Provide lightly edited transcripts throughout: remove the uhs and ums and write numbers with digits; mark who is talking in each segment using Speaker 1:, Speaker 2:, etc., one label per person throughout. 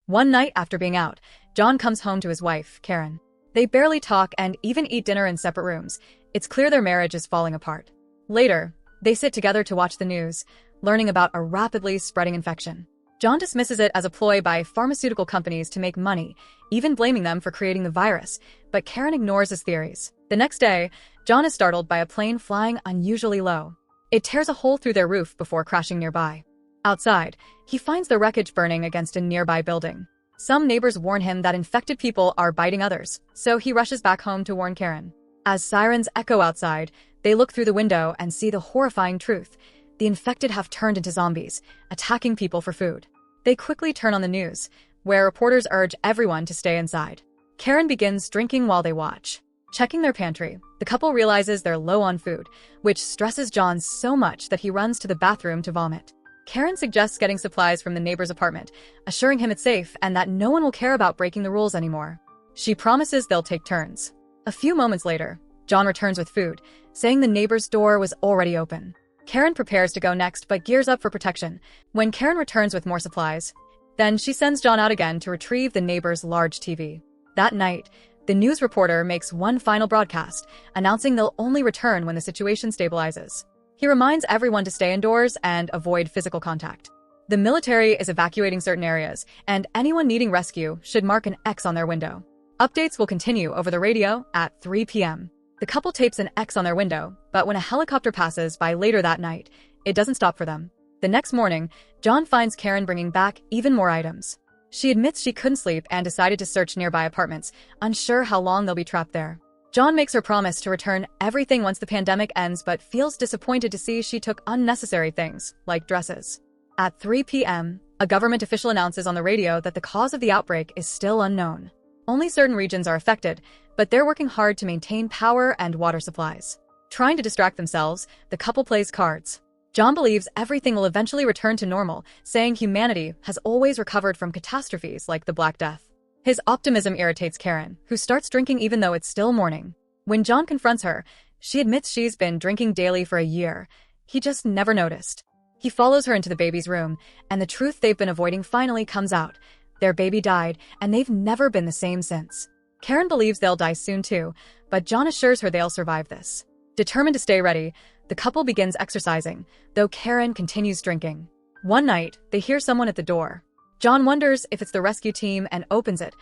Speaker 1: One night after being out, John comes home to his wife, Karen. They barely talk and even eat dinner in separate rooms. It's clear their marriage is falling apart. Later, they sit together to watch the news, learning about a rapidly spreading infection. John dismisses it as a ploy by pharmaceutical companies to make money, even blaming them for creating the virus, but Karen ignores his theories. The next day, John is startled by a plane flying unusually low. It tears a hole through their roof before crashing nearby. Outside, he finds the wreckage burning against a nearby building. Some neighbors warn him that infected people are biting others, so he rushes back home to warn Karen. As sirens echo outside, they look through the window and see the horrifying truth. The infected have turned into zombies, attacking people for food. They quickly turn on the news, where reporters urge everyone to stay inside. Karen begins drinking while they watch. Checking their pantry, the couple realizes they're low on food, which stresses John so much that he runs to the bathroom to vomit. Karen suggests getting supplies from the neighbor's apartment, assuring him it's safe and that no one will care about breaking the rules anymore. She promises they'll take turns. A few moments later, John returns with food, saying the neighbor's door was already open. Karen prepares to go next but gears up for protection. When Karen returns with more supplies, then she sends John out again to retrieve the neighbor's large TV. That night, the news reporter makes one final broadcast, announcing they'll only return when the situation stabilizes. He reminds everyone to stay indoors and avoid physical contact. The military is evacuating certain areas, and anyone needing rescue should mark an X on their window. Updates will continue over the radio at 3 p.m. The couple tapes an X on their window, but when a helicopter passes by later that night, it doesn't stop for them. The next morning, John finds Karen bringing back even more items. She admits she couldn't sleep and decided to search nearby apartments, unsure how long they'll be trapped there. John makes her promise to return everything once the pandemic ends but feels disappointed to see she took unnecessary things, like dresses. At 3 p.m., a government official announces on the radio that the cause of the outbreak is still unknown. Only certain regions are affected, but they're working hard to maintain power and water supplies. Trying to distract themselves, the couple plays cards. John believes everything will eventually return to normal, saying humanity has always recovered from catastrophes like the Black Death. His optimism irritates Karen, who starts drinking even though it's still morning. When John confronts her, she admits she's been drinking daily for a year. He just never noticed. He follows her into the baby's room, and the truth they've been avoiding finally comes out. Their baby died, and they've never been the same since. Karen believes they'll die soon too, but John assures her they'll survive this. Determined to stay ready, the couple begins exercising, though Karen continues drinking. One night, they hear someone at the door. John wonders if it's the rescue team and opens it,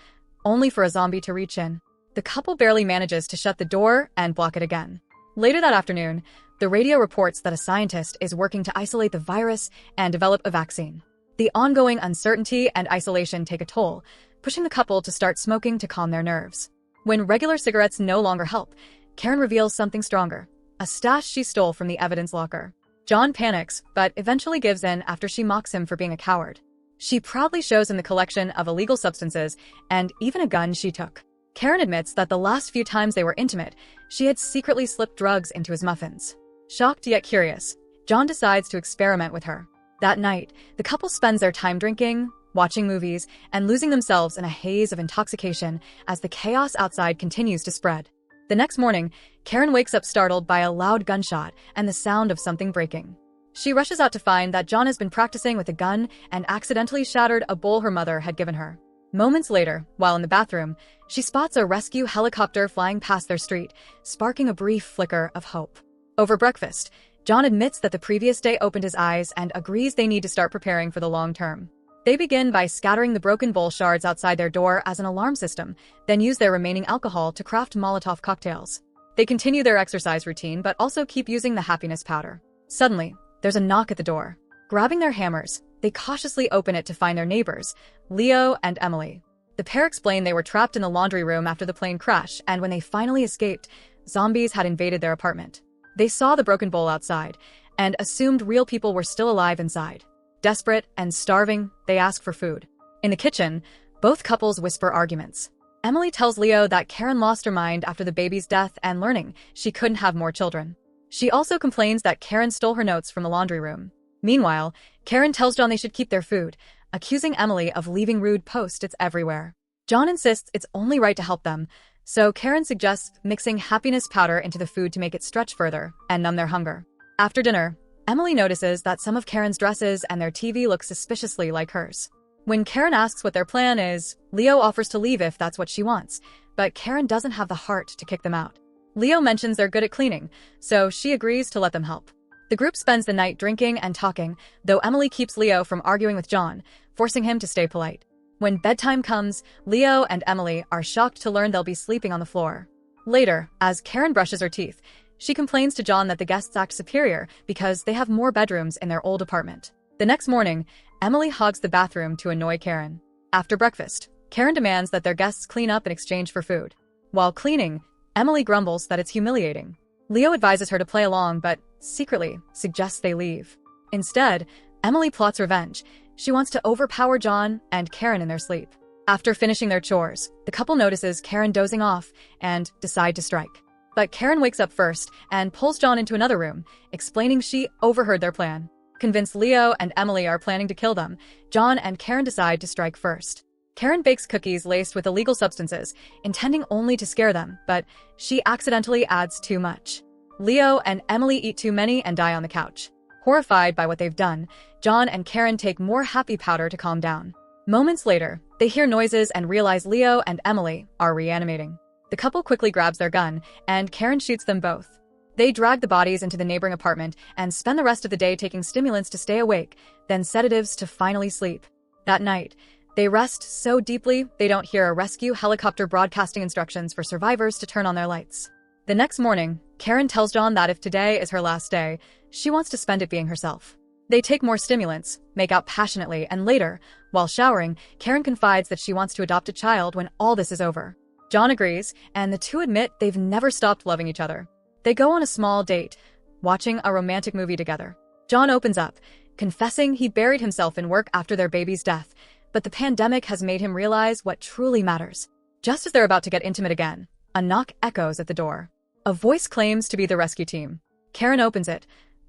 Speaker 1: only for a zombie to reach in. The couple barely manages to shut the door and block it again. Later that afternoon, the radio reports that a scientist is working to isolate the virus and develop a vaccine. The ongoing uncertainty and isolation take a toll, pushing the couple to start smoking to calm their nerves. When regular cigarettes no longer help, Karen reveals something stronger, a stash she stole from the evidence locker. John panics, but eventually gives in after she mocks him for being a coward. She proudly shows him the collection of illegal substances and even a gun she took. Karen admits that the last few times they were intimate, she had secretly slipped drugs into his muffins. Shocked yet curious, John decides to experiment with her. That night, the couple spends their time drinking, watching movies, and losing themselves in a haze of intoxication as the chaos outside continues to spread. The next morning, Karen wakes up startled by a loud gunshot and the sound of something breaking. She rushes out to find that John has been practicing with a gun and accidentally shattered a bowl her mother had given her. Moments later, while in the bathroom, she spots a rescue helicopter flying past their street, sparking a brief flicker of hope. Over breakfast, John admits that the previous day opened his eyes and agrees they need to start preparing for the long term. They begin by scattering the broken bowl shards outside their door as an alarm system, then use their remaining alcohol to craft Molotov cocktails. They continue their exercise routine but also keep using the happiness powder. Suddenly, there's a knock at the door. Grabbing their hammers, they cautiously open it to find their neighbors, Leo and Emily. The pair explain they were trapped in the laundry room after the plane crash, and when they finally escaped, zombies had invaded their apartment. They saw the broken bowl outside and assumed real people were still alive inside. Desperate and starving, they ask for food. In the kitchen, both couples whisper arguments. Emily tells Leo that Karen lost her mind after the baby's death and learning she couldn't have more children. She also complains that Karen stole her notes from the laundry room. Meanwhile, Karen tells John they should keep their food, accusing Emily of leaving rude post-its everywhere. John insists it's only right to help them, so Karen suggests mixing happiness powder into the food to make it stretch further and numb their hunger. After dinner, Emily notices that some of Karen's dresses and their TV look suspiciously like hers. When Karen asks what their plan is, Leo offers to leave if that's what she wants, but Karen doesn't have the heart to kick them out. Leo mentions they're good at cleaning, so she agrees to let them help. The group spends the night drinking and talking, though Emily keeps Leo from arguing with John, forcing him to stay polite. When bedtime comes, Leo and Emily are shocked to learn they'll be sleeping on the floor. Later, as Karen brushes her teeth, she complains to John that the guests act superior because they have more bedrooms in their old apartment. The next morning, Emily hogs the bathroom to annoy Karen. After breakfast, Karen demands that their guests clean up in exchange for food. While cleaning, Emily grumbles that it's humiliating. Leo advises her to play along, but secretly suggests they leave. Instead, Emily plots revenge. She wants to overpower John and Karen in their sleep. After finishing their chores, the couple notices Karen dozing off and decide to strike. But Karen wakes up first and pulls John into another room, explaining she overheard their plan. Convinced Leo and Emily are planning to kill them, John and Karen decide to strike first. Karen bakes cookies laced with illegal substances, intending only to scare them, but she accidentally adds too much. Leo and Emily eat too many and die on the couch. Horrified by what they've done, John and Karen take more happy powder to calm down. Moments later, they hear noises and realize Leo and Emily are reanimating. The couple quickly grabs their gun, and Karen shoots them both. They drag the bodies into the neighboring apartment and spend the rest of the day taking stimulants to stay awake, then sedatives to finally sleep. That night, they rest so deeply they don't hear a rescue helicopter broadcasting instructions for survivors to turn on their lights. The next morning, Karen tells John that if today is her last day, she wants to spend it being herself. They take more stimulants, make out passionately, and later, while showering, Karen confides that she wants to adopt a child when all this is over. John agrees, and the two admit they've never stopped loving each other. They go on a small date, watching a romantic movie together. John opens up, confessing he buried himself in work after their baby's death, but the pandemic has made him realize what truly matters. Just as they're about to get intimate again, a knock echoes at the door. A voice claims to be the rescue team. Karen opens it,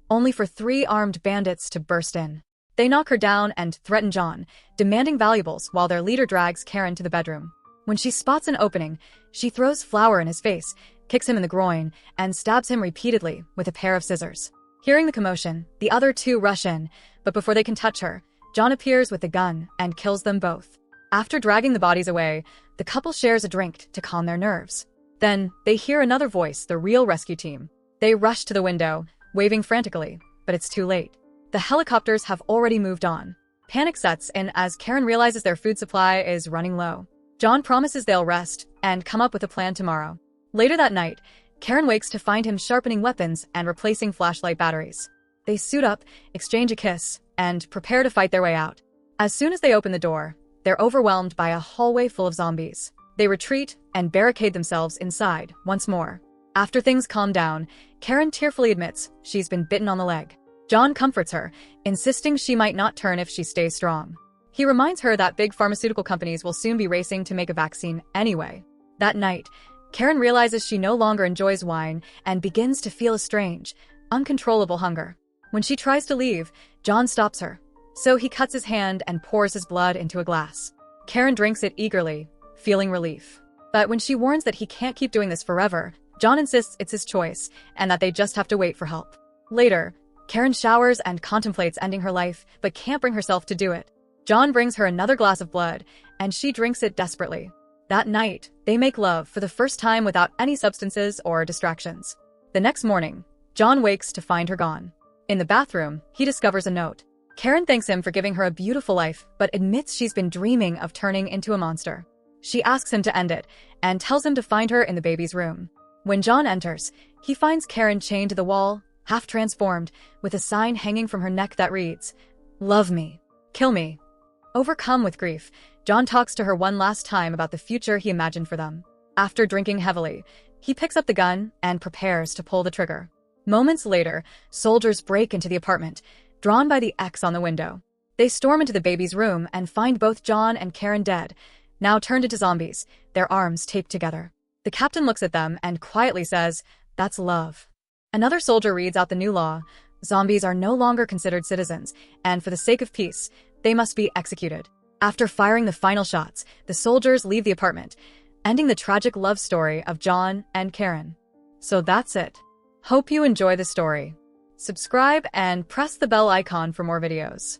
Speaker 1: only for 3 armed bandits to burst in. They knock her down and threaten John, demanding valuables while their leader drags Karen to the bedroom. When she spots an opening, she throws flour in his face, kicks him in the groin, and stabs him repeatedly with a pair of scissors. Hearing the commotion, the other 2 rush in, but before they can touch her, John appears with the gun and kills them both. After dragging the bodies away, the couple shares a drink to calm their nerves. Then, they hear another voice, the real rescue team. They rush to the window, waving frantically, but it's too late. The helicopters have already moved on. Panic sets in as Karen realizes their food supply is running low. John promises they'll rest and come up with a plan tomorrow. Later that night, Karen wakes to find him sharpening weapons and replacing flashlight batteries. They suit up, exchange a kiss, and prepare to fight their way out. As soon as they open the door, they're overwhelmed by a hallway full of zombies. They retreat and barricade themselves inside once more. After things calm down, Karen tearfully admits she's been bitten on the leg. John comforts her, insisting she might not turn if she stays strong. He reminds her that big pharmaceutical companies will soon be racing to make a vaccine anyway. That night, Karen realizes she no longer enjoys wine and begins to feel a strange, uncontrollable hunger. When she tries to leave, John stops her, so he cuts his hand and pours his blood into a glass. Karen drinks it eagerly, feeling relief. But when she warns that he can't keep doing this forever, John insists it's his choice and that they just have to wait for help. Later, Karen showers and contemplates ending her life, but can't bring herself to do it. John brings her another glass of blood, and she drinks it desperately. That night, they make love for the first time without any substances or distractions. The next morning, John wakes to find her gone. In the bathroom, he discovers a note. Karen thanks him for giving her a beautiful life, but admits she's been dreaming of turning into a monster. She asks him to end it, and tells him to find her in the baby's room. When John enters, he finds Karen chained to the wall, half transformed, with a sign hanging from her neck that reads, "Love me. Kill me." Overcome with grief, John talks to her one last time about the future he imagined for them. After drinking heavily, he picks up the gun and prepares to pull the trigger. Moments later, soldiers break into the apartment, drawn by the X on the window. They storm into the baby's room and find both John and Karen dead, now turned into zombies, their arms taped together. The captain looks at them and quietly says, "That's love." Another soldier reads out the new law. Zombies are no longer considered citizens, and for the sake of peace, they must be executed. After firing the final shots, the soldiers leave the apartment, ending the tragic love story of John and Karen. So that's it. Hope you enjoy the story. Subscribe and press the bell icon for more videos.